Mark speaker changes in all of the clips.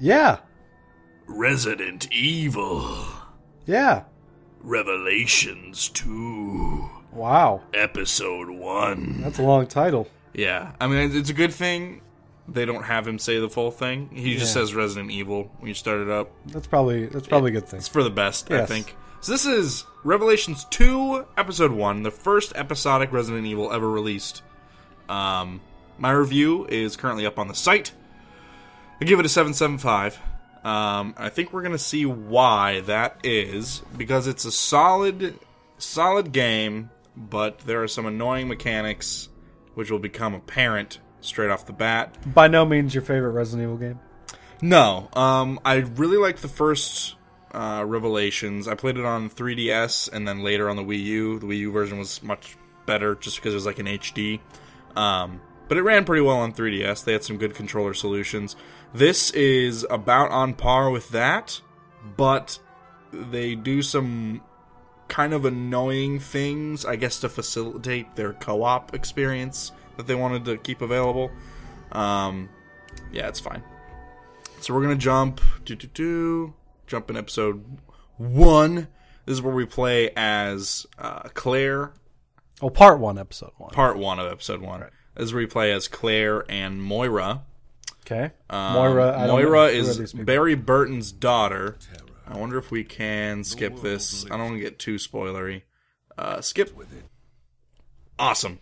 Speaker 1: Yeah.
Speaker 2: Resident Evil.
Speaker 1: Yeah.
Speaker 2: Revelations 2.
Speaker 1: Wow.
Speaker 2: Episode 1.
Speaker 1: That's a long title.
Speaker 2: Yeah. I mean, it's a good thing they don't have him say the full thing. He just says Resident Evil when you start it up.
Speaker 1: That's probably a good thing.
Speaker 2: It's for the best,
Speaker 1: yes.
Speaker 2: I think. So this is Revelations 2, Episode 1, the first episodic Resident Evil ever released. My review is currently up on the site. I give it a 7.75. I think we're going to see why that is, because it's a solid game, but there are some annoying mechanics which will become apparent straight off the bat.
Speaker 1: By no means your favorite Resident Evil game?
Speaker 2: No. I really liked the first Revelations. I played it on 3DS and then later on the Wii U. The Wii U version was much better just because it was like an HD. But it ran pretty well on 3DS. They had some good controller solutions. This is about on par with that, but they do some kind of annoying things, I guess, to facilitate their co-op experience that they wanted to keep available. Yeah, it's fine. So we're going to jump in episode 1. This is where we play as Claire.
Speaker 1: Oh, part 1, episode 1.
Speaker 2: Part 1 of episode 1. Right. This is where we play as Claire and Moira.
Speaker 1: Okay.
Speaker 2: Moira is Barry Burton's daughter. I wonder if we can skip this. I don't want to get too spoilery. Skip. Awesome.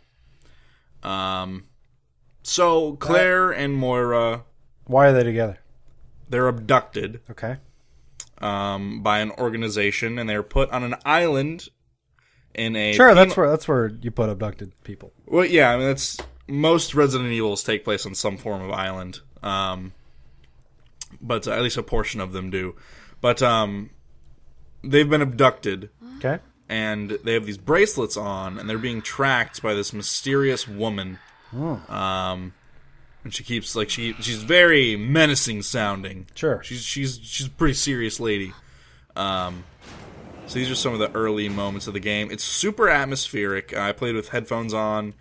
Speaker 2: So, Claire and Moira...
Speaker 1: Why are they together?
Speaker 2: They're abducted.
Speaker 1: Okay.
Speaker 2: By an organization, and they're put on an island in a...
Speaker 1: Sure, that's where you put abducted people.
Speaker 2: Well, yeah, I mean, that's... Most Resident Evils take place on some form of island. But at least a portion of them do. But they've been abducted.
Speaker 1: Okay.
Speaker 2: And they have these bracelets on, and they're being tracked by this mysterious woman.
Speaker 1: Oh.
Speaker 2: And she keeps she's very menacing sounding.
Speaker 1: Sure.
Speaker 2: She's a pretty serious lady. So these are some of the early moments of the game. It's super atmospheric. I played with headphones on.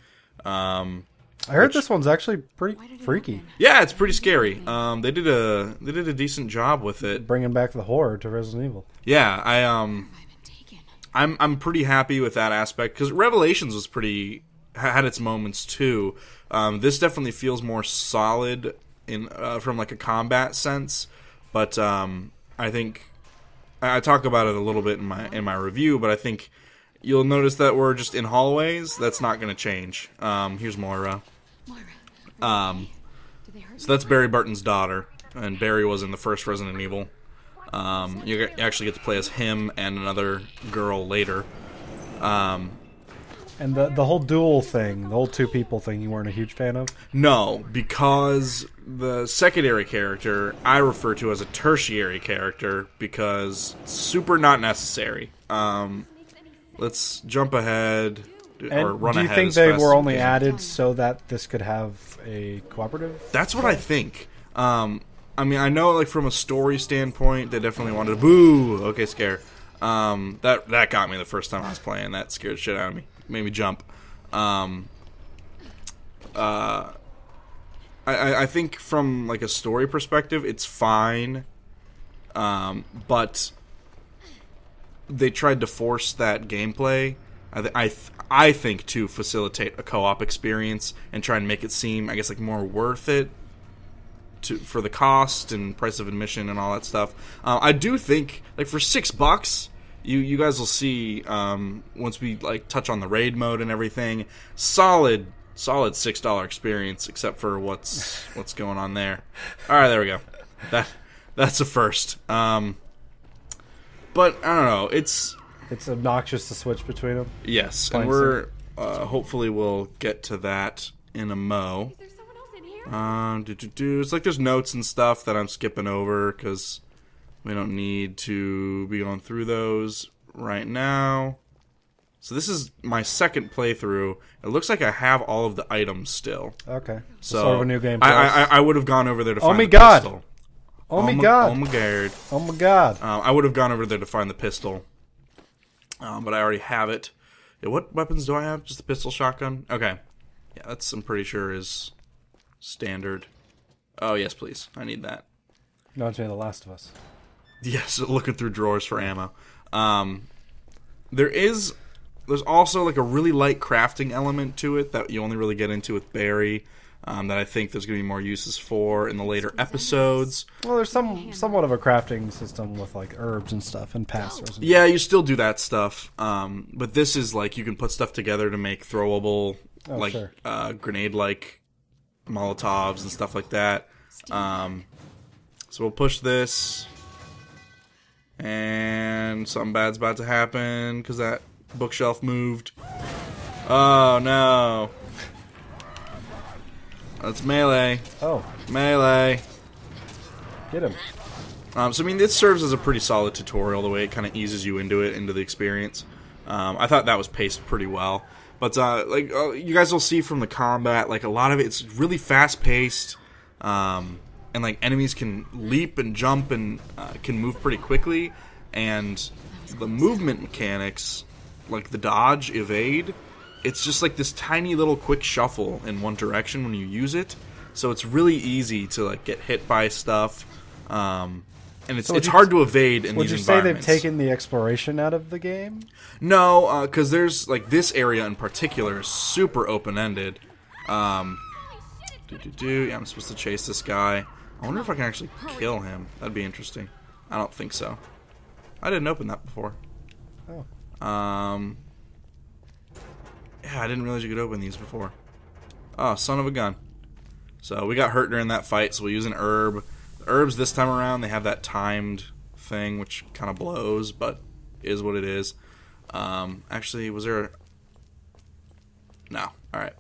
Speaker 1: I heard this one's actually pretty freaky.
Speaker 2: Yeah, it's pretty scary. They did a decent job with it,
Speaker 1: bringing back the horror to Resident Evil.
Speaker 2: Yeah, I'm pretty happy with that aspect because Revelations was had its moments too. This definitely feels more solid from like a combat sense, but I think I talk about it a little bit in my review, but I think you'll notice that we're just in hallways. That's not going to change. Here's Moira. So that's Barry Burton's daughter, and Barry was in the first Resident Evil. You actually get to play as him and another girl later.
Speaker 1: And the whole duel thing, the whole two people thing, you weren't a huge fan of?
Speaker 2: No, because the secondary character I refer to as a tertiary character because super not necessary. Let's jump ahead or run ahead.
Speaker 1: Do you think they were only added so that this could have a cooperative?
Speaker 2: That's what I think. I mean, I know, like, from a story standpoint, they definitely wanted to boo. Okay, scare. That got me the first time I was playing. That scared the shit out of me. Made me jump. I think from, like, a story perspective, it's fine. But they tried to force that gameplay, I think, to facilitate a co-op experience and try and make it seem, I guess, like more worth it for the cost and price of admission and all that stuff. I do think, like, for $6, you guys will see once we like touch on the raid mode and everything, solid $6 experience, except for what's going on there. All right, there we go. That's a first. But I don't know. It's
Speaker 1: obnoxious to switch between them.
Speaker 2: Yes, and we're hopefully we'll get to that in a mo.
Speaker 3: Is there someone else in here?
Speaker 2: It's like there's notes and stuff that I'm skipping over because we don't need to be going through those right now. So this is my second playthrough. It looks like I have all of the items still.
Speaker 1: Okay.
Speaker 2: So
Speaker 1: sort of a new game.
Speaker 2: I would have gone over there to find the
Speaker 1: God.
Speaker 2: pistol.
Speaker 1: Oh my god.
Speaker 2: Oh my god.
Speaker 1: Oh my god.
Speaker 2: I would have gone over there to find the pistol. But I already have it. Yeah, what weapons do I have? Just the pistol, shotgun? Okay. Yeah, that's, I'm pretty sure, is standard. Oh, yes, please. I need that.
Speaker 1: Reminds me of The Last of Us.
Speaker 2: Yes, looking through drawers for ammo. There's also like a really light crafting element to it that you only really get into with Barry. That I think there's going to be more uses for in the later episodes.
Speaker 1: Well, there's somewhat of a crafting system with like herbs and stuff and pass.
Speaker 2: Yeah, you still do that stuff. But this is like you can put stuff together to make throwable, grenade-like Molotovs and stuff like that. So we'll push this. And something bad's about to happen because that bookshelf moved. Oh, no. That's melee.
Speaker 1: Oh.
Speaker 2: Melee.
Speaker 1: Get him.
Speaker 2: So, I mean, this serves as a pretty solid tutorial, the way it kind of eases you into the experience. I thought that was paced pretty well. But, you guys will see from the combat, like, a lot of it's really fast-paced. And, like, enemies can leap and jump and can move pretty quickly. And the movement mechanics, like the dodge, evade, it's just like this tiny little quick shuffle in one direction when you use it. So it's really easy to like get hit by stuff. And it's hard to evade in these environments. Would you say they've taken the exploration out of the game? No, because there's like this area in particular is super open-ended. Yeah, I'm supposed to chase this guy. I wonder if I can actually kill him. That'd be interesting. I don't think so. I didn't open that before.
Speaker 1: Oh.
Speaker 2: Yeah, I didn't realize you could open these before. Oh, son of a gun. So we got hurt during that fight, so we'll use an herb. The herbs this time around, they have that timed thing, which kind of blows, but is what it is. Actually, was there... No. Alright.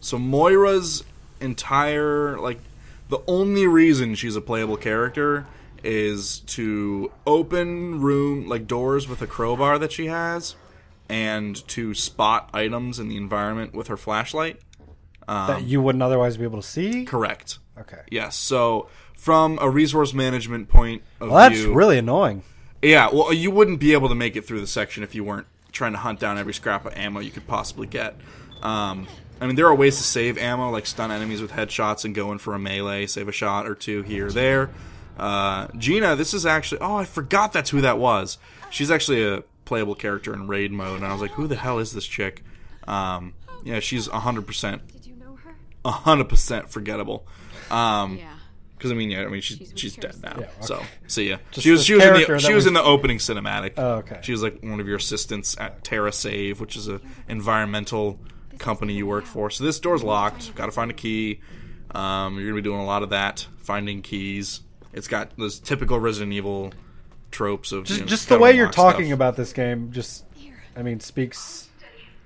Speaker 2: So Moira's entire... like, the only reason she's a playable character is to open doors with a crowbar that she has, and to spot items in the environment with her flashlight.
Speaker 1: That you wouldn't otherwise be able to see?
Speaker 2: Correct.
Speaker 1: Okay.
Speaker 2: Yes, so from a resource management point of view...
Speaker 1: that's really annoying.
Speaker 2: Yeah, well, you wouldn't be able to make it through the section if you weren't trying to hunt down every scrap of ammo you could possibly get. I mean, there are ways to save ammo, like stun enemies with headshots and go in for a melee, save a shot or two here or there. Gina, this is actually... Oh, I forgot that's who that was. She's actually a playable character in raid mode, and I was like, who the hell is this chick? Yeah, she's 100%.
Speaker 3: Did you know her?
Speaker 2: 100% forgettable.
Speaker 3: Yeah.
Speaker 2: Because she's dead now.
Speaker 1: Yeah, okay.
Speaker 2: So see ya.
Speaker 1: Just
Speaker 2: She was in the opening cinematic.
Speaker 1: Oh, okay.
Speaker 2: She was like one of your assistants at TerraSave, which is an environmental company you work for. So this door's locked. Got to find a key. You're gonna be doing a lot of that, finding keys. It's got those typical Resident Evil tropes of
Speaker 1: just the way you're talking about this game. Speaks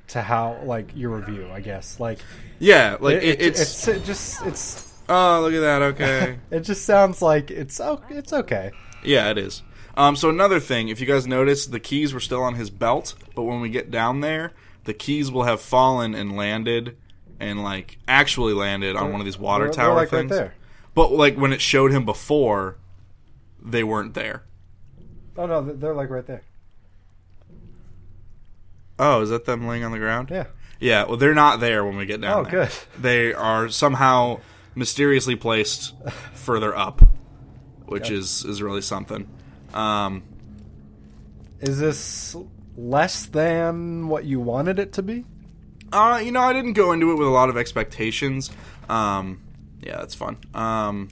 Speaker 1: to how like your review, I guess. Like
Speaker 2: yeah, like
Speaker 1: it's
Speaker 2: oh, look at that. Okay.
Speaker 1: It just sounds like it's okay.
Speaker 2: Yeah, it is. So another thing, if you guys notice, the keys were still on his belt, but when we get down there, the keys will have fallen and landed, and like actually landed on one of these water tower
Speaker 1: like
Speaker 2: things.
Speaker 1: Right there.
Speaker 2: But like when it showed him before, they weren't there.
Speaker 1: Oh no, they're like right there.
Speaker 2: Oh, is that them laying on the ground?
Speaker 1: Yeah.
Speaker 2: Yeah, well, they're not there when we get down there.
Speaker 1: Oh, good.
Speaker 2: They are somehow mysteriously placed further up, which is really something.
Speaker 1: Is this less than what you wanted it to be?
Speaker 2: I didn't go into it with a lot of expectations. Yeah, that's fun. I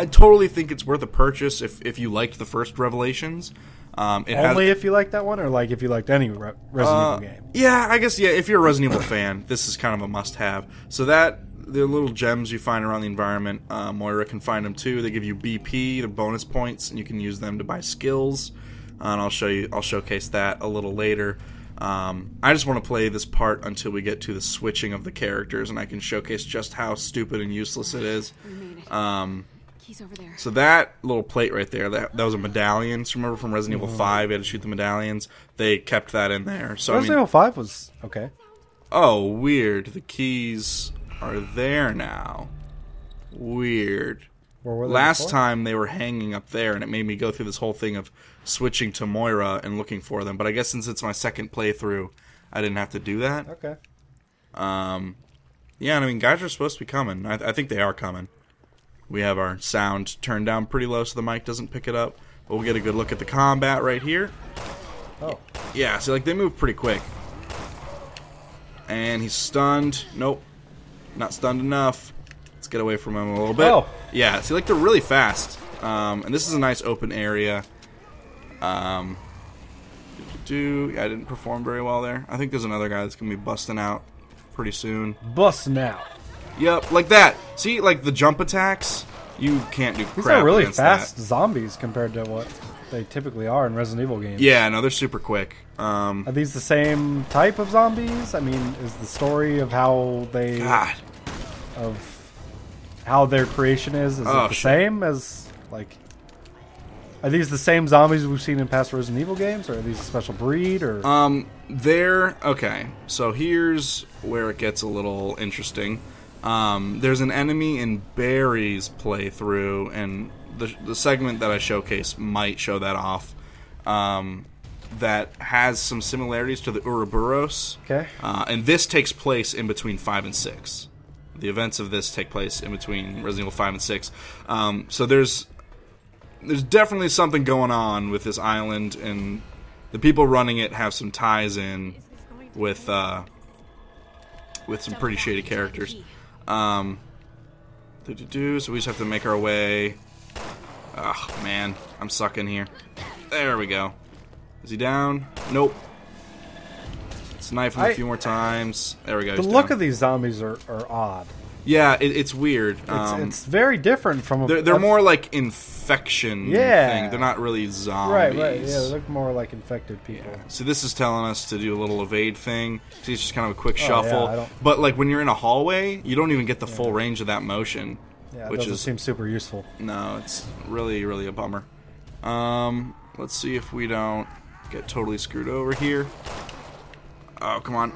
Speaker 2: totally think it's worth a purchase if you liked the first Revelations.
Speaker 1: If you like that one, or like if you liked any Resident Evil game?
Speaker 2: Yeah, I guess, yeah, if you're a Resident Evil fan, this is kind of a must-have. So the little gems you find around the environment, Moira can find them too. They give you BP, the bonus points, and you can use them to buy skills. And I'll showcase that a little later. I just want to play this part until we get to the switching of the characters, and I can showcase just how stupid and useless it is.
Speaker 3: Keys over there.
Speaker 2: So that little plate right there, that was a medallion. So remember from Resident Evil 5, you had to shoot the medallions? They kept that in there. So
Speaker 1: Resident Evil 5 was okay.
Speaker 2: Oh, weird. The keys are there now. Weird.
Speaker 1: Where were they
Speaker 2: Last
Speaker 1: before?
Speaker 2: time they were hanging up there, and it made me go through this whole thing of switching to Moira and looking for them. But I guess since it's my second playthrough, I didn't have to do that.
Speaker 1: Okay.
Speaker 2: Yeah, and I mean, guys are supposed to be coming. I think they are coming. We have our sound turned down pretty low so the mic doesn't pick it up. But we'll get a good look at the combat right here.
Speaker 1: Oh.
Speaker 2: Yeah, so like they move pretty quick. And he's stunned. Nope. Not stunned enough. Let's get away from him a little bit.
Speaker 1: Oh.
Speaker 2: Yeah, see, like they're really fast. And this is a nice open area. Yeah, I didn't perform very well there. I think there's another guy that's going to be busting out pretty soon.
Speaker 1: Busting out.
Speaker 2: Yep, like that. See, like the jump attacks, you can't do crap.
Speaker 1: These are really
Speaker 2: against
Speaker 1: fast
Speaker 2: that.
Speaker 1: zombies compared to what they typically are in Resident Evil games.
Speaker 2: Yeah, no, they're super quick.
Speaker 1: Are these the same type of zombies? I mean, is the story of how they
Speaker 2: God.
Speaker 1: of how their creation is it the same as like? Are these the same zombies we've seen in past Resident Evil games, or are these a special breed? Or
Speaker 2: they're okay. So here's where it gets a little interesting. There's an enemy in Barry's playthrough, and the segment that I showcase might show that off. That has some similarities to the Ouroboros.
Speaker 1: Okay.
Speaker 2: And this takes place in between 5 and 6. The events of this take place in between Resident Evil 5 and 6. So there's definitely something going on with this island, and the people running it have some ties in with some pretty shady characters. So we just have to make our way. Oh man, I'm sucking here. There we go. Is he down? Nope. Let's knife him a few more times. There we go.
Speaker 1: The look of these zombies are odd.
Speaker 2: Yeah, it's weird.
Speaker 1: It's very different from
Speaker 2: they're more like infection thing. They're not really zombies.
Speaker 1: Right. Yeah, they look more like infected people.
Speaker 2: Yeah. So this is telling us to do a little evade thing. See, it's just kind of a quick shuffle.
Speaker 1: Yeah,
Speaker 2: but like when you're in a hallway, you don't even get the full range of that motion.
Speaker 1: Yeah,
Speaker 2: which
Speaker 1: doesn't seem super useful.
Speaker 2: No, it's really, really a bummer. Let's see if we don't get totally screwed over here. Oh, come on.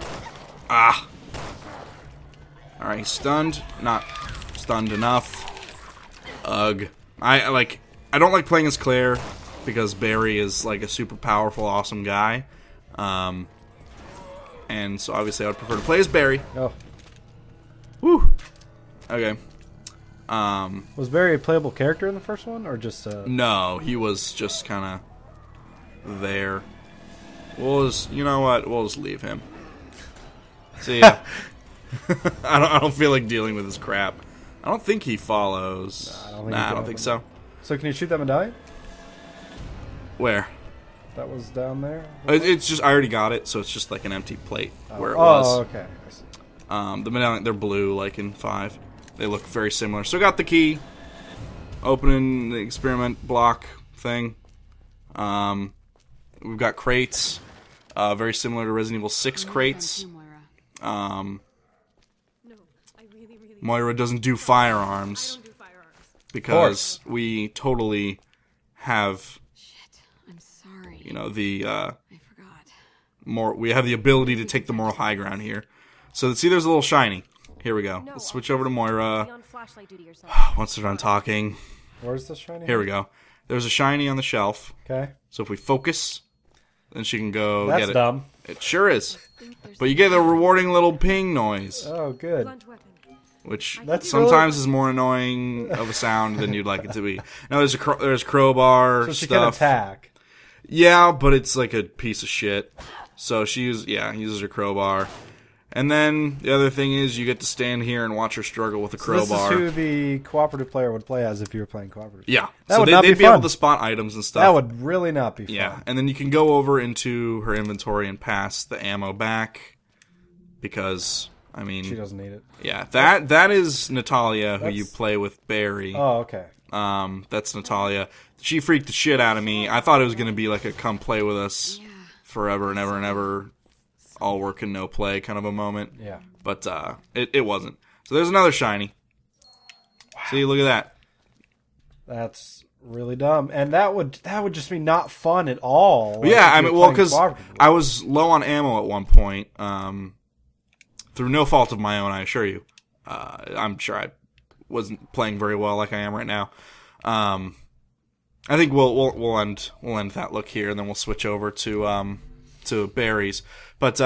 Speaker 2: Ah. Alright, he's stunned. Not stunned enough. Ugh. I don't like playing as Claire because Barry is like a super powerful, awesome guy. And so obviously I would prefer to play as Barry.
Speaker 1: Oh.
Speaker 2: Woo. Okay.
Speaker 1: Was Barry a playable character in the first one, or just
Speaker 2: No, he was just kind of there. You know what? We'll just leave him. See ya. I don't feel like dealing with his crap. I don't think he follows. I don't think so.
Speaker 1: So can you shoot that medallion?
Speaker 2: Where?
Speaker 1: That was down there?
Speaker 2: It's just, I already got it, so it's just like an empty plate where it was.
Speaker 1: Oh, okay. I see.
Speaker 2: The medallion, they're blue like in 5. They look very similar. So I got the key. Opening the experiment block thing. We've got crates. Very similar to Resident Evil 6 crates. Moira doesn't do firearms. Because we totally have...
Speaker 3: Shit, I'm sorry.
Speaker 2: You know, the...
Speaker 3: I forgot.
Speaker 2: We have the ability to take the moral high ground here. So see, there's a little shiny. Here we go. Let's switch over to Moira. Once they're done talking.
Speaker 1: Where's the shiny?
Speaker 2: Here we go. There's a shiny on the shelf.
Speaker 1: Okay.
Speaker 2: So if we focus, then she can go
Speaker 1: That's
Speaker 2: get it.
Speaker 1: dumb.
Speaker 2: It sure is. But you get a rewarding little ping noise.
Speaker 1: Oh, good.
Speaker 2: Which
Speaker 1: That's
Speaker 2: sometimes
Speaker 1: really...
Speaker 2: is more annoying of a sound than you'd like it to be. Now there's crowbar
Speaker 1: so she
Speaker 2: stuff.
Speaker 1: can attack.
Speaker 2: Yeah, but it's like a piece of shit. So she uses her crowbar. And then the other thing is you get to stand here and watch her struggle with a crowbar.
Speaker 1: This is who the cooperative player would play as if you were playing cooperative.
Speaker 2: Yeah.
Speaker 1: That would not be
Speaker 2: they'd be
Speaker 1: fun.
Speaker 2: able to spot items and stuff.
Speaker 1: That would really not be fun.
Speaker 2: Yeah, and then you can go over into her inventory and pass the ammo back. Because, I mean...
Speaker 1: She doesn't need it.
Speaker 2: Yeah, that is Natalia, who you play with Barry.
Speaker 1: Oh, okay.
Speaker 2: That's Natalia. She freaked the shit out of me. I thought it was going to be like a come play with us forever and ever and ever, all work and no play kind of a moment.
Speaker 1: Yeah.
Speaker 2: But it wasn't. So there's another shiny. Wow. See, look at that.
Speaker 1: That's really dumb. And that would just be not fun at all.
Speaker 2: Like, yeah, I mean, well, because I was low on ammo at one point. Through no fault of my own, I assure you. I'm sure I wasn't playing very well like I am right now. I think we'll end that look here, and then we'll switch over to Barry's. But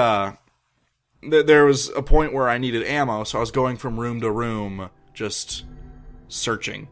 Speaker 2: there was a point where I needed ammo, so I was going from room to room, just searching.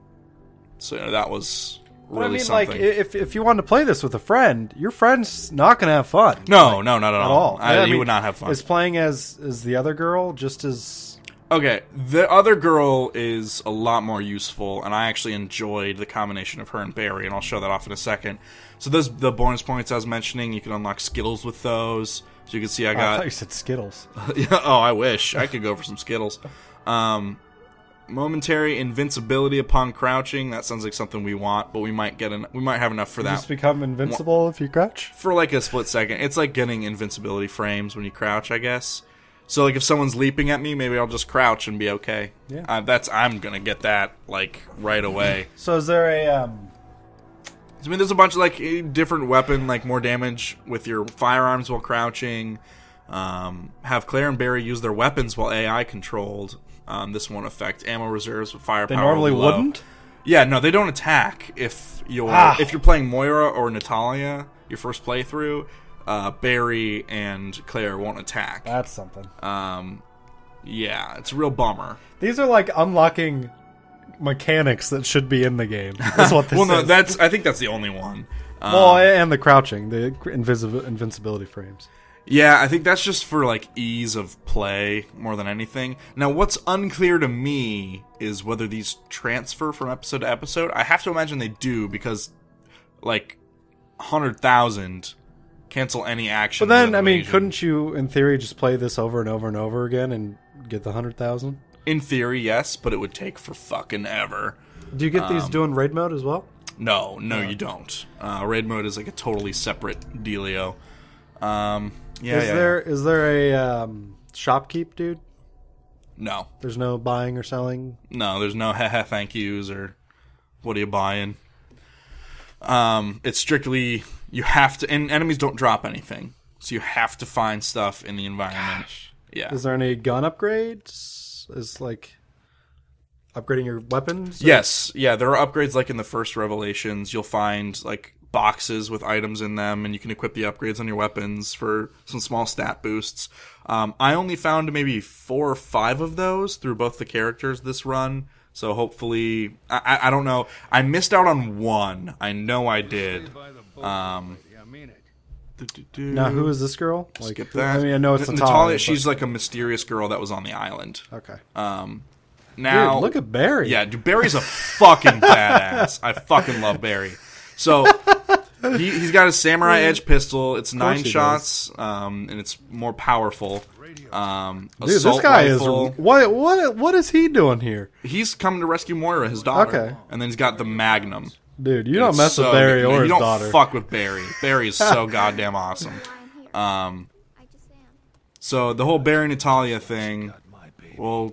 Speaker 2: So that was really something.
Speaker 1: Like, if you wanted to play this with a friend, your friend's not going to have fun.
Speaker 2: No, not at all.
Speaker 1: You
Speaker 2: would not have fun.
Speaker 1: Is playing as the other girl just as...
Speaker 2: Okay, the other girl is a lot more useful, and I actually enjoyed the combination of her and Barry, and I'll show that off in a second. So the bonus points I was mentioning, you can unlock Skittles with those. So you can see I
Speaker 1: thought you said Skittles.
Speaker 2: I wish. I could go for some Skittles. Momentary invincibility upon crouching. That sounds like something we want, but we might have enough for that.
Speaker 1: You just become invincible if you crouch?
Speaker 2: For like a split second. It's like getting invincibility frames when you crouch, I guess. So, like, if someone's leaping at me, maybe I'll just crouch and be okay.
Speaker 1: Yeah.
Speaker 2: I'm gonna get that, like, right away.
Speaker 1: So is there a,
Speaker 2: I mean, there's a bunch of, like, different weapon, like, more damage with your firearms while crouching. Have Claire and Barry use their weapons while AI controlled. This won't affect ammo reserves with firepower.
Speaker 1: They normally
Speaker 2: low.
Speaker 1: wouldn't?
Speaker 2: Yeah, no, they don't attack if you're playing Moira or Natalia, your first playthrough. Barry and Claire won't attack.
Speaker 1: That's something.
Speaker 2: Yeah, it's a real bummer.
Speaker 1: These are like unlocking mechanics that should be in the game. That's what this
Speaker 2: well, no,
Speaker 1: is.
Speaker 2: I think that's the only one.
Speaker 1: And the crouching, the invincibility frames.
Speaker 2: Yeah, I think that's just for like ease of play more than anything. Now, what's unclear to me is whether these transfer from episode to episode. I have to imagine they do because, like, 100,000. Cancel any action.
Speaker 1: But then, I mean, couldn't you, in theory, just play this over and over and over again and get the 100,000?
Speaker 2: In theory, yes, but it would take for fucking ever.
Speaker 1: Do you get these doing raid mode as well?
Speaker 2: No, you don't. Raid mode is like a totally separate dealio.
Speaker 1: Is there a shopkeep, dude?
Speaker 2: No.
Speaker 1: There's no buying or selling?
Speaker 2: No, there's no haha thank yous or what are you buying? It's strictly... You have to, and enemies don't drop anything, so you have to find stuff in the environment.
Speaker 1: Gosh.
Speaker 2: Yeah.
Speaker 1: Is there any gun upgrades? Is like upgrading your weapons?
Speaker 2: Yes. Yeah, there are upgrades like in the first Revelations. You'll find like boxes with items in them, and you can equip the upgrades on your weapons for some small stat boosts. I only found maybe 4 or 5 of those through both the characters this run. So hopefully, I don't know. I missed out on one. I know I did.
Speaker 1: Now, who is this girl? Like,
Speaker 2: skip that.
Speaker 1: I mean, I know it's
Speaker 2: Natalia. She's like a mysterious girl that was on the island.
Speaker 1: Okay.
Speaker 2: Now,
Speaker 1: dude, look at Barry.
Speaker 2: Yeah, dude, Barry's a fucking badass. I fucking love Barry. So he's got a samurai edge pistol. It's 9 shots, and it's more powerful.
Speaker 1: Dude, this guy rifle. Is what is he doing here?
Speaker 2: He's coming to rescue Moira, his daughter.
Speaker 1: Okay.
Speaker 2: And then he's got the Magnum.
Speaker 1: Dude, you don't mess with Barry or his daughter.
Speaker 2: You don't fuck with Barry. Barry is so goddamn awesome. So the whole Barry Natalia thing, we'll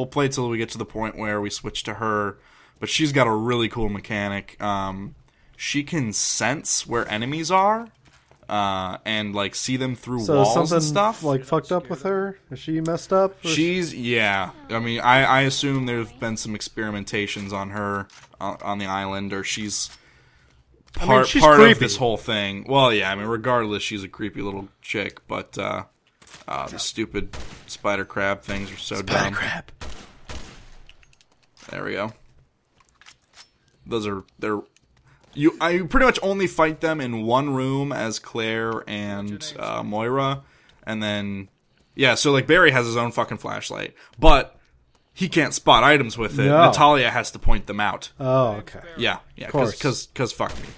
Speaker 2: play till we get to the point where we switch to her. But she's got a really cool mechanic. She can sense where enemies are. And like see them through walls and stuff.
Speaker 1: Like fucked up with her? Is she messed up?
Speaker 2: Yeah. I mean, I assume there's been some experimentations on her on the island, or she's part of this whole thing. Well, yeah. I mean, regardless, she's a creepy little chick. But the stupid spider crab things are so dumb.
Speaker 1: Spider crab.
Speaker 2: There we go. They're. You pretty much only fight them in one room as Claire and Moira, and then so like Barry has his own fucking flashlight, but he can't spot items with it. No. Natalia has to point them out.
Speaker 1: Oh, okay.
Speaker 2: Yeah, because fuck me.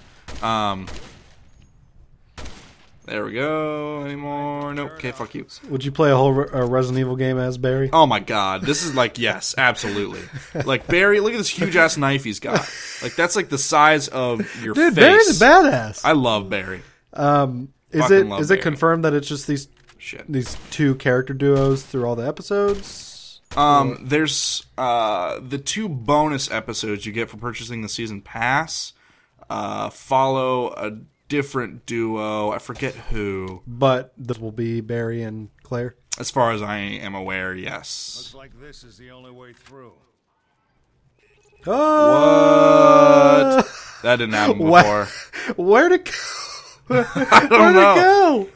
Speaker 2: There we go. Any more? Nope. Okay, fuck you.
Speaker 1: Would you play a whole Resident Evil game as Barry?
Speaker 2: Oh my god. This is like, yes, absolutely. Like, Barry, look at this huge-ass knife he's got. Like, that's like the size of your face.
Speaker 1: Dude, Barry's a badass.
Speaker 2: I love Barry.
Speaker 1: Is it confirmed that it's just these 2 character duos through all the episodes?
Speaker 2: There's the 2 bonus episodes you get for purchasing the season pass follow a different duo. I forget who.
Speaker 1: But this will be Barry and Claire?
Speaker 2: As far as I am aware, yes.
Speaker 4: Looks like this is the only way through.
Speaker 1: Oh!
Speaker 2: What? That didn't happen before.
Speaker 1: Where'd it go?
Speaker 2: I don't
Speaker 1: Where'd
Speaker 2: know.
Speaker 1: it go?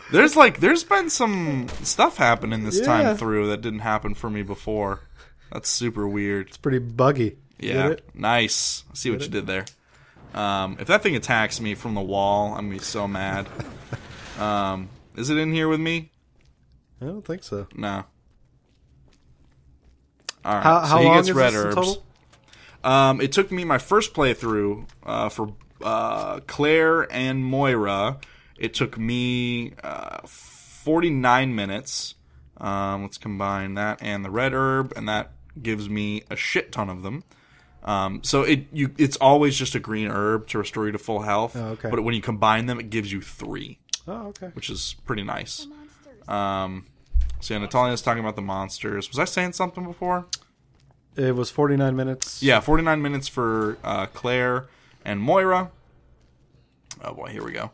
Speaker 2: There's been some stuff happening this time through that didn't happen for me before. That's super weird.
Speaker 1: It's pretty buggy.
Speaker 2: Yeah, nice. I see what you did there. If that thing attacks me from the wall, I'm gonna be so mad. Is it in here with me?
Speaker 1: I don't think so.
Speaker 2: No. All right.
Speaker 1: How
Speaker 2: so he
Speaker 1: long
Speaker 2: gets
Speaker 1: is
Speaker 2: red
Speaker 1: this in
Speaker 2: herbs.
Speaker 1: total?
Speaker 2: It took me my first playthrough for Claire and Moira. It took me 49 minutes. Let's combine that and the red herb, and that gives me a shit ton of them. So it's always just a green herb to restore you to full health.
Speaker 1: Oh, okay.
Speaker 2: But when you combine them, it gives you 3.
Speaker 1: Oh, okay.
Speaker 2: Which is pretty nice. So yeah, Natalia's talking about the monsters. Was I saying something before?
Speaker 1: It was 49 minutes.
Speaker 2: Yeah, 49 minutes for Claire and Moira. Oh boy, here we go.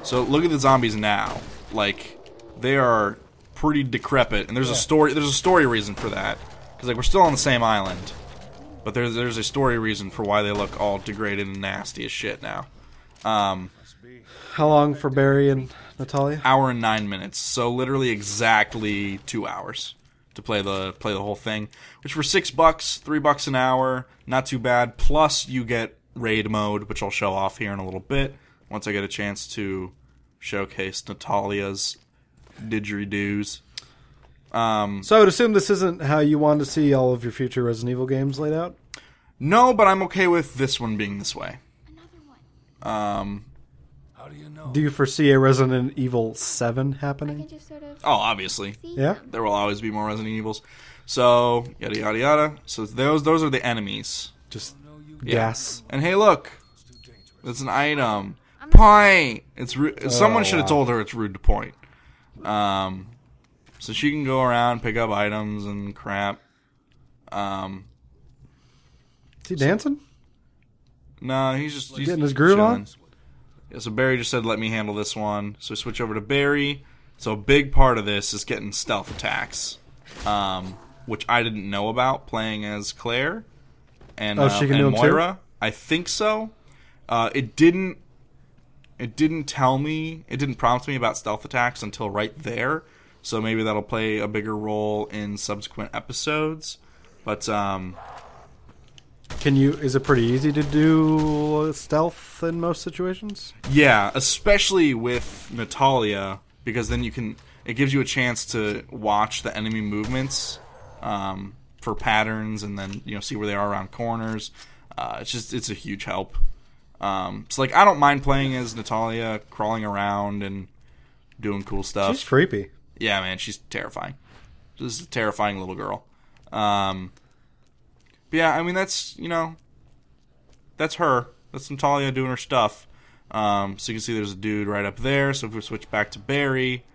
Speaker 2: So look at the zombies now. Like, they are pretty decrepit, and there's a story reason for that. Because like we're still on the same island, but there's a story reason for why they look all degraded and nasty as shit now.
Speaker 1: How long for Barry and Natalia?
Speaker 2: Hour and 9 minutes. So literally exactly 2 hours to play the whole thing. Which for $6, $3 an hour, not too bad. Plus you get raid mode, which I'll show off here in a little bit once I get a chance to showcase Natalia's didgeridoos.
Speaker 1: So I would assume this isn't how you want to see all of your future Resident Evil games laid out?
Speaker 2: No, but I'm okay with this one being this way.
Speaker 4: How do you know?
Speaker 1: Do you foresee a Resident Evil 7 happening?
Speaker 2: Oh, obviously.
Speaker 1: Yeah?
Speaker 2: There will always be more Resident Evils. So, yada yada yada. So those are the enemies.
Speaker 1: Just
Speaker 2: Yeah.
Speaker 1: gas.
Speaker 2: And hey, look. It's an item. Point! It's someone should have told her it's rude to point. So she can go around, pick up items and crap.
Speaker 1: Is he dancing?
Speaker 2: No, he's
Speaker 1: Getting his groove
Speaker 2: chilling.
Speaker 1: on?
Speaker 2: Yeah, so Barry just said, let me handle this one. So we switch over to Barry. So a big part of this is getting stealth attacks, which I didn't know about playing as Claire and,
Speaker 1: she can do
Speaker 2: and
Speaker 1: them too?
Speaker 2: Moira. I think so. It didn't tell me, it didn't prompt me about stealth attacks until right there. So maybe that'll play a bigger role in subsequent episodes. But
Speaker 1: Is it pretty easy to do stealth in most situations?
Speaker 2: yeah, especially with Natalia, because then it gives you a chance to watch the enemy movements for patterns, and then see where they are around corners. It's a huge help. So like I don't mind playing as Natalia, crawling around and doing cool stuff.
Speaker 1: She's creepy.
Speaker 2: Yeah, man, she's terrifying. She's a terrifying little girl. But yeah, I mean that's that's her. That's Natalia doing her stuff. So you can see there's a dude right up there. So if we switch back to Barry,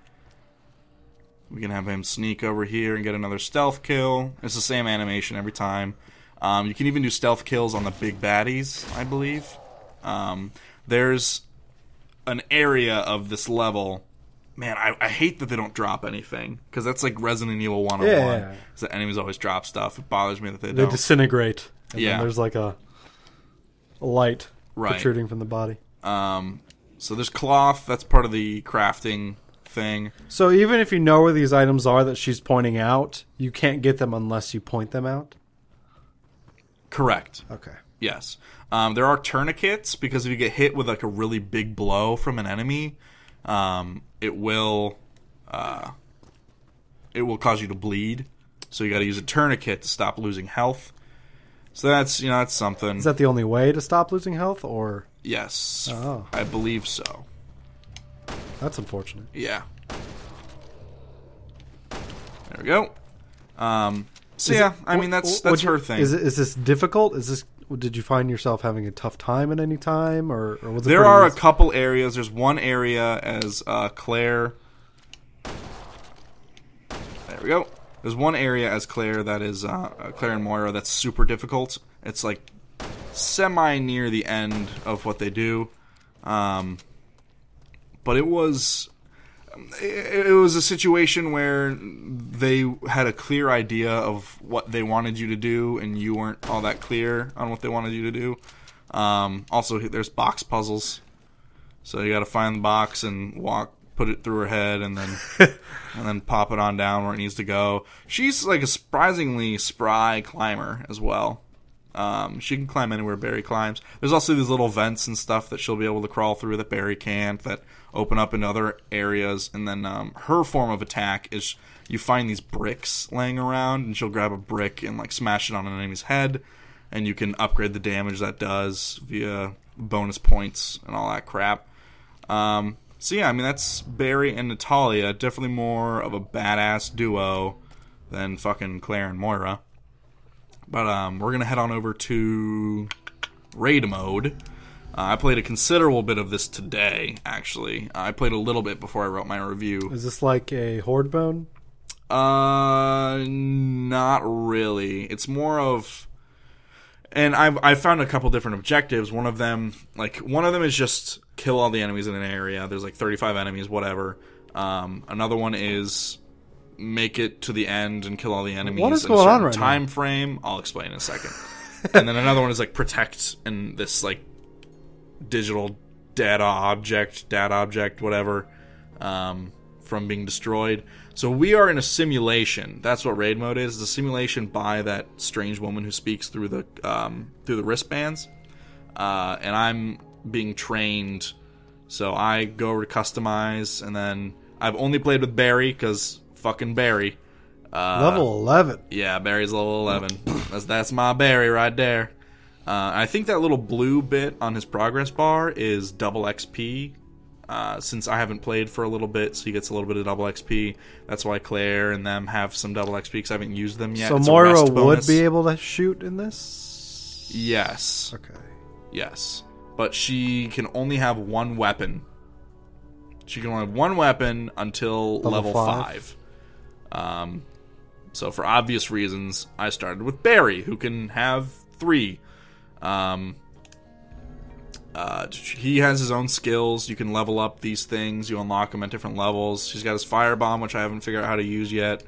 Speaker 2: we can have him sneak over here and get another stealth kill. It's the same animation every time. You can even do stealth kills on the big baddies, I believe. There's an area of this level. Man, I hate that they don't drop anything, because that's like Resident Evil 101.
Speaker 1: Yeah.
Speaker 2: Is that enemies always drop stuff. It bothers me that they
Speaker 1: They
Speaker 2: don't.
Speaker 1: disintegrate. And
Speaker 2: Yeah.
Speaker 1: then there's like a light
Speaker 2: Right.
Speaker 1: protruding from the body.
Speaker 2: So there's cloth. That's part of the crafting thing.
Speaker 1: So even if you know where these items are that she's pointing out, you can't get them unless you point them out?
Speaker 2: Correct.
Speaker 1: Okay.
Speaker 2: Yes. There are tourniquets, because if you get hit with like a really big blow from an enemy, it will cause you to bleed. So you got to use a tourniquet to stop losing health. So that's that's something.
Speaker 1: Is that the only way to stop losing health, or?
Speaker 2: Yes.
Speaker 1: Oh.
Speaker 2: I believe so.
Speaker 1: That's unfortunate.
Speaker 2: Yeah. There we go. So
Speaker 1: Is
Speaker 2: yeah,
Speaker 1: it-
Speaker 2: I mean that's
Speaker 1: would you-
Speaker 2: her thing.
Speaker 1: Is this difficult? Did you find yourself having a tough time at any time, or was it
Speaker 2: There
Speaker 1: pretty
Speaker 2: are a
Speaker 1: easy?
Speaker 2: couple areas. There's one area as Claire. There we go. There's one area as Claire that is Claire and Moira that's super difficult. It's like semi near the end of what they do, but it was a situation where they had a clear idea of what they wanted you to do, and you weren't all that clear on what they wanted you to do. Also, there's box puzzles, So you got to find the box and put it through her head, and then pop it on down where it needs to go. She's like a surprisingly spry climber as well. She can climb anywhere Barry climbs. There's also these little vents and stuff that she'll be able to crawl through that Barry can't, that open up into other areas. And then her form of attack is you find these bricks laying around, and she'll grab a brick and like smash it on an enemy's head, and you can upgrade the damage that does via bonus points and all that crap. So yeah, I mean, that's Barry and Natalia. Definitely more of a badass duo than fucking Claire and Moira. But we're going to head on over to raid mode. I played a considerable bit of this today, actually. I played a little bit before I wrote my review.
Speaker 1: Is this like a horde bone?
Speaker 2: Not really. It's more of... And I've found a couple different objectives. One of them is just kill all the enemies in an area. There's like 35 enemies, whatever. Another one is make it to the end and kill all the enemies.
Speaker 1: What is going on right now?
Speaker 2: Time frame. I'll explain in a second. And then another one is like protect and this like digital data object, whatever, from being destroyed. So we are in a simulation. That's what raid mode is. It's a simulation by that strange woman who speaks through the wristbands. And I'm being trained. So I go over to customize, and then I've only played with Barry because fucking Barry.
Speaker 1: Level 11.
Speaker 2: Yeah, Barry's level 11. That's my Barry right there. I think that little blue bit on his progress bar is double XP. Since I haven't played for a little bit, so he gets a little bit of double XP. That's why Claire and them have some double XP, because I haven't used them yet.
Speaker 1: So
Speaker 2: it's
Speaker 1: Moira would be able to shoot in this?
Speaker 2: Yes.
Speaker 1: Okay.
Speaker 2: Yes. But she can only have one weapon. She can only have one weapon until level 5. So for obvious reasons, I started with Barry, who can have 3. He has his own skills. You can level up these things. You unlock them at different levels. He's got his firebomb, which I haven't figured out how to use yet.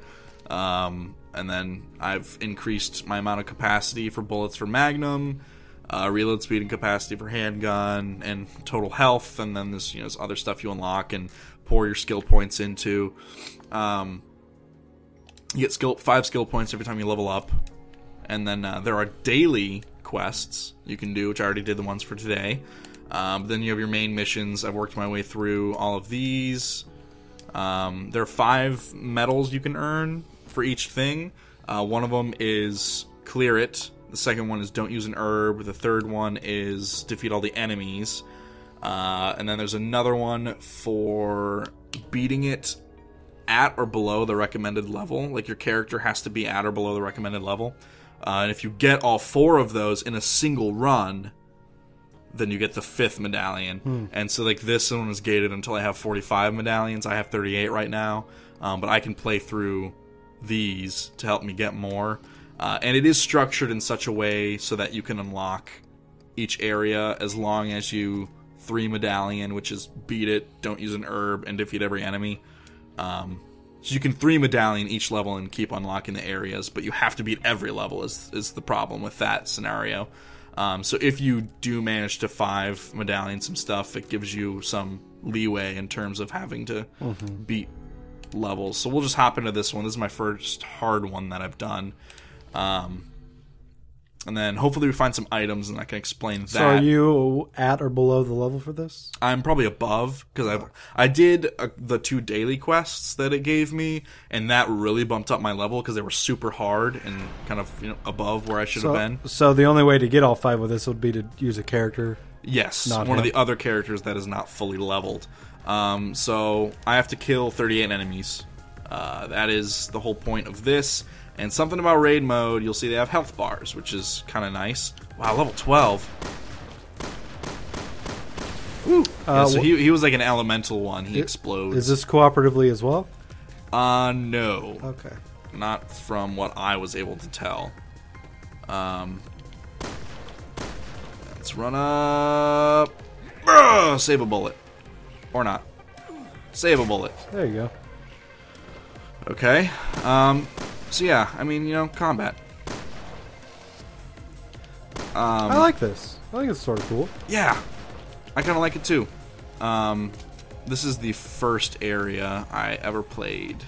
Speaker 2: And then I've increased my amount of capacity for bullets for Magnum, reload speed and capacity for handgun, and total health. And then there's other stuff you unlock and pour your skill points into. You get 5 skill points every time you level up. And then there are daily quests you can do, which I already did the ones for today. Then you have your main missions. I've worked my way through all of these. There are 5 medals you can earn for each thing. One of them is clear it. The second one is don't use an herb. The third one is defeat all the enemies. And then there's another one for beating it at or below the recommended level. Like your character has to be at or below the recommended level. And if you get all 4 of those in a single run, then you get the 5th medallion. And so like this one is gated until I have 45 medallions. I have 38 right now. But I can play through these to help me get more. And it is structured in such a way so that you can unlock each area as long as you 3 medallion, which is beat it, don't use an herb, and defeat every enemy. So you can 3 medallion each level and keep unlocking the areas, but you have to beat every level is the problem with that scenario. So if you do manage to 5 medallion some stuff, it gives you some leeway in terms of having to beat levels. So we'll just hop into this one. This is my first hard one that I've done. And then hopefully we find some items and I can explain that.
Speaker 1: So are you at or below the level for this?
Speaker 2: I'm probably above, because I did the 2 daily quests that it gave me, and that really bumped up my level because they were super hard and kind of above where I should have been.
Speaker 1: So the only way to get all 5 with this would be to use a character.
Speaker 2: Yes, one of the other characters that is not fully leveled. So I have to kill 38 enemies. That is the whole point of this. And something about raid mode, you'll see they have health bars, which is kind of nice. Wow, level 12. Ooh. So he was like an elemental one. He explodes.
Speaker 1: Is this cooperatively as well?
Speaker 2: No.
Speaker 1: Okay.
Speaker 2: Not from what I was able to tell. Let's run up. Save a bullet. Or not. Save a bullet.
Speaker 1: There you go.
Speaker 2: Okay. So yeah, I mean, combat.
Speaker 1: I like this. I think it's sort of cool.
Speaker 2: Yeah, I kind of like it too. This is the first area I ever played.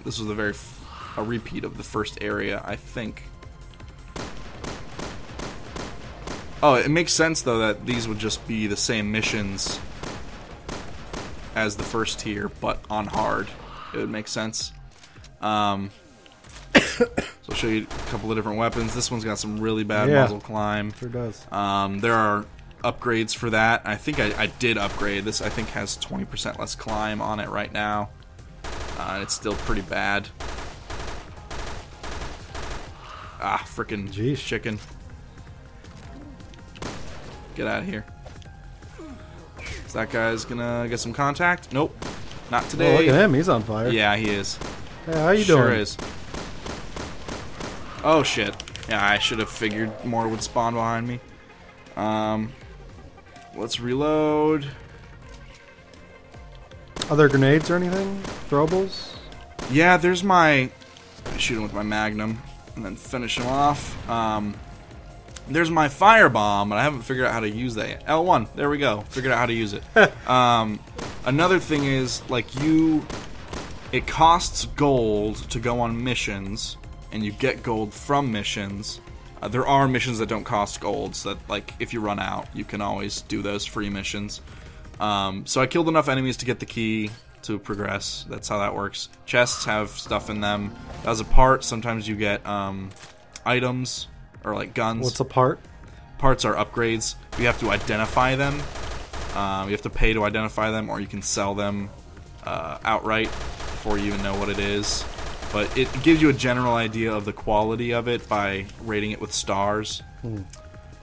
Speaker 2: This was a repeat of the first area, I think. Oh, it makes sense though that these would just be the same missions as the first tier, but on hard. It would make sense. So I'll show you a couple of different weapons. This one's got some really bad muzzle climb.
Speaker 1: Sure does.
Speaker 2: There are upgrades for that. I think I did upgrade. This I think has 20% less climb on it right now. It's still pretty bad. Ah, frickin' chicken. Get out of here. Is that guy's gonna get some contact? Nope. Not today.
Speaker 1: Oh, look at him. He's on fire.
Speaker 2: Yeah, he is.
Speaker 1: Hey, how you doing?
Speaker 2: Sure is. Oh, shit. Yeah, I should have figured more would spawn behind me. Let's reload.
Speaker 1: Are there grenades or anything? Throwables?
Speaker 2: Yeah, there's my... shoot him with my magnum and then finish him off. There's my firebomb, but I haven't figured out how to use that yet. L1, there we go. Figured out how to use it. Another thing is, like, it costs gold to go on missions, and you get gold from missions. There are missions that don't cost gold, so that, like, if you run out, you can always do those free missions. So I killed enough enemies to get the key to progress. That's how that works. Chests have stuff in them. As a part, sometimes you get items, or like guns.
Speaker 1: What's a part?
Speaker 2: Parts are upgrades. You have to identify them. You have to pay to identify them, or you can sell them outright before you even know what it is. But it gives you a general idea of the quality of it by rating it with stars.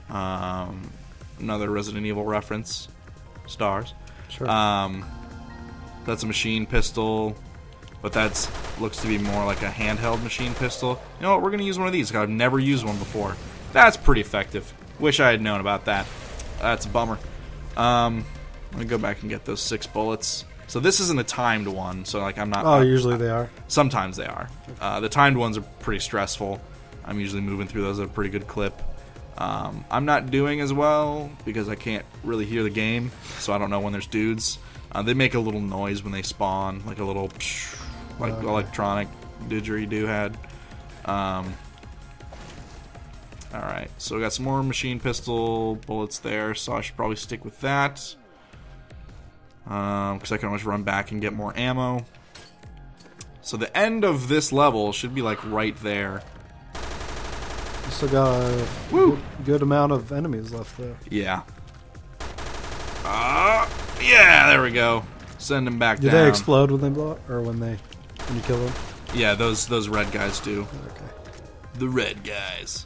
Speaker 2: Another Resident Evil reference. Stars.
Speaker 1: Sure.
Speaker 2: That's a machine pistol, but that's looks to be more like a handheld machine pistol. You know what? We're gonna use one of these. I've never used one before. That's pretty effective. Wish I had known about that. That's a bummer. Let me go back and get those 6 bullets. So this isn't a timed one, so like I'm not...
Speaker 1: Oh, usually they are.
Speaker 2: Sometimes they are. The timed ones are pretty stressful. I'm usually moving through those at a pretty good clip. I'm not doing as well because I can't really hear the game, so I don't know when there's dudes. They make a little noise when they spawn, like a little psh, like electronic didgeridoo had. Alright, so we got some more machine pistol bullets there, so I should probably stick with that. Because I can always run back and get more ammo. So the end of this level should be like right there.
Speaker 1: You still got a good amount of enemies left there.
Speaker 2: Yeah. Yeah, there we go. Send them back down.
Speaker 1: Do they explode when they blow up, or when you kill them?
Speaker 2: Yeah, those red guys do.
Speaker 1: Okay.
Speaker 2: The red guys.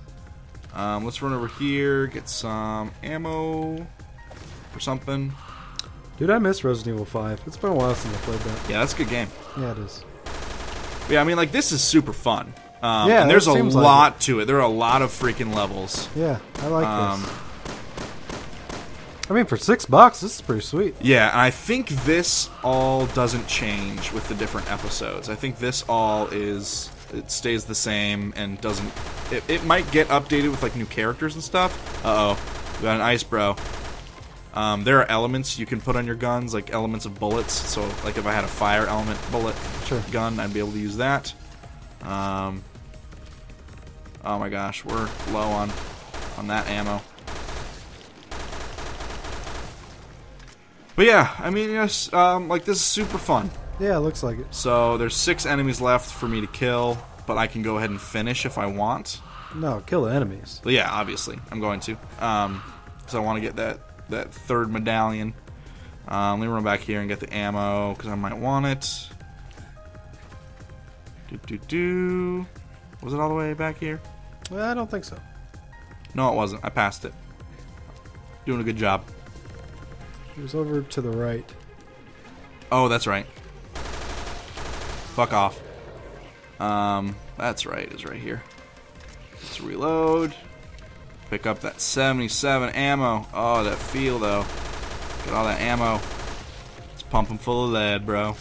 Speaker 2: Let's run over here, get some ammo for something.
Speaker 1: Dude, I miss Resident Evil 5. It's been a while since I played that.
Speaker 2: Yeah, that's a good game.
Speaker 1: Yeah, it is.
Speaker 2: Yeah, I mean, like, this is super fun.
Speaker 1: Yeah,
Speaker 2: and there's a
Speaker 1: seems
Speaker 2: lot
Speaker 1: like
Speaker 2: to it. There are a lot of freaking levels.
Speaker 1: Yeah, I like this. I mean, for $6, this is pretty sweet.
Speaker 2: Yeah, and I think this all doesn't change with the different episodes. I think this all is... it stays the same and doesn't... It might get updated with, like, new characters and stuff. Uh-oh. We got an ice bro. There are elements you can put on your guns, like elements of bullets. So, like, if I had a fire element bullet gun, I'd be able to use that. Oh my gosh, we're low on that ammo. But yeah, I mean, yes, like, this is super fun.
Speaker 1: Yeah, it looks like it.
Speaker 2: So there's 6 enemies left for me to kill, but I can go ahead and finish if I want.
Speaker 1: No, kill the enemies.
Speaker 2: But yeah, obviously, I'm going to. So I want to get that 3rd medallion. Let me run back here and get the ammo, because I might want it. Was it all the way back here?
Speaker 1: Well, I don't think so.
Speaker 2: No, it wasn't. I passed it. Doing a good job.
Speaker 1: It was over to the right.
Speaker 2: Oh, that's right. Fuck off. That's right. It's right here. Let's reload. Pick up that 77 ammo. Oh, that feel, though. Get all that ammo. It's pumping full of lead, bro.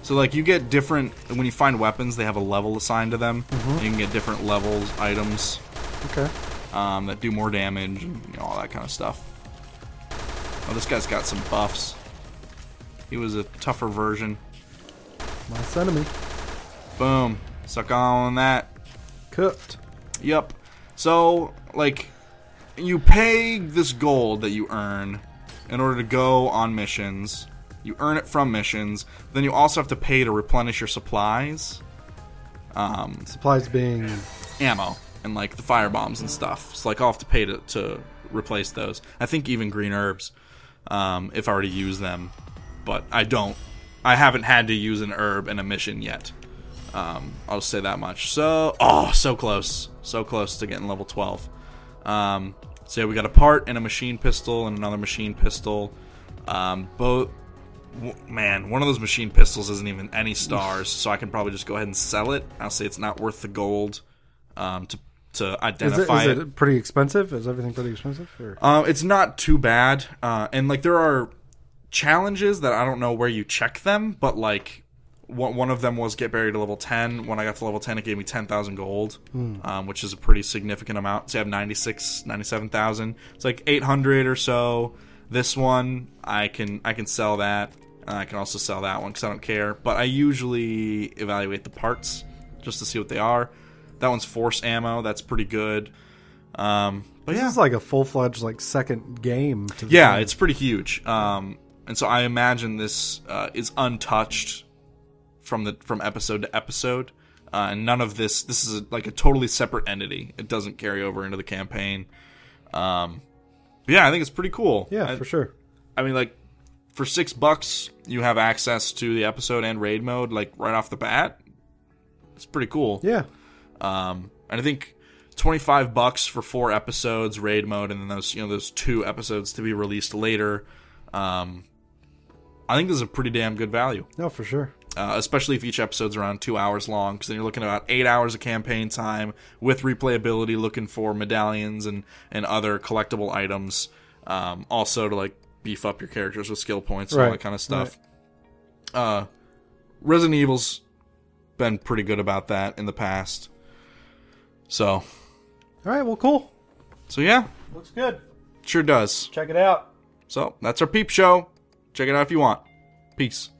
Speaker 2: So, like, you get different... when you find weapons, they have a level assigned to them. You can get different levels, items.
Speaker 1: Okay.
Speaker 2: That do more damage and all that kind of stuff. Oh, this guy's got some buffs. He was a tougher version.
Speaker 1: My enemy.
Speaker 2: Boom. Suck on that.
Speaker 1: Cooked.
Speaker 2: Yep. So, like, you pay this gold that you earn in order to go on missions. You earn it from missions. Then you also have to pay to replenish your supplies.
Speaker 1: Supplies being...
Speaker 2: Ammo. And, like, the fire bombs and stuff. So, like, I'll have to pay to replace those. I think even green herbs, if I already use them. But I don't. I haven't had to use an herb in a mission yet. I'll say that much. So, so close. So close to getting level 12. So yeah, we got a part and a machine pistol and another machine pistol. Both... Man, one of those machine pistols isn't even any stars, so I can probably just go ahead and sell it. I'll say it's not worth the gold to identify
Speaker 1: Is it pretty expensive? Is everything pretty expensive? Or?
Speaker 2: It's not too bad. And, like, there are challenges that I don't know where you check them, but, like, one of them was get buried to level 10. When I got to level 10, it gave me 10,000 gold, which is a pretty significant amount. So I have 97,000. It's like 800 or so. This one, I can sell that. I can also sell that one because I don't care. But I usually evaluate the parts just to see what they are. That one's force ammo. That's pretty good. But
Speaker 1: this is like a full-fledged like second game. To the game.
Speaker 2: It's pretty huge. And so I imagine this is untouched from episode to episode. And none of this is like a totally separate entity. It doesn't carry over into the campaign. Yeah, I think it's pretty cool.
Speaker 1: Yeah, for sure. I
Speaker 2: mean, like, for $6, you have access to the episode and raid mode, like, right off the bat. It's pretty cool.
Speaker 1: Yeah.
Speaker 2: And I think $25 for 4 episodes, raid mode, and then those 2 episodes to be released later. I think this is a pretty damn good value.
Speaker 1: No, for sure.
Speaker 2: Especially if each episode's around 2 hours long, because then you're looking at about 8 hours of campaign time with replayability, looking for medallions and other collectible items. Also to, like, beef up your characters with skill points and all that kind of stuff. Right. Resident Evil's been pretty good about that in the past. So.
Speaker 1: All right, well, cool.
Speaker 2: So, yeah.
Speaker 1: Looks good.
Speaker 2: Sure does.
Speaker 1: Check it out.
Speaker 2: So, that's our Peep Show. Check it out if you want. Peace.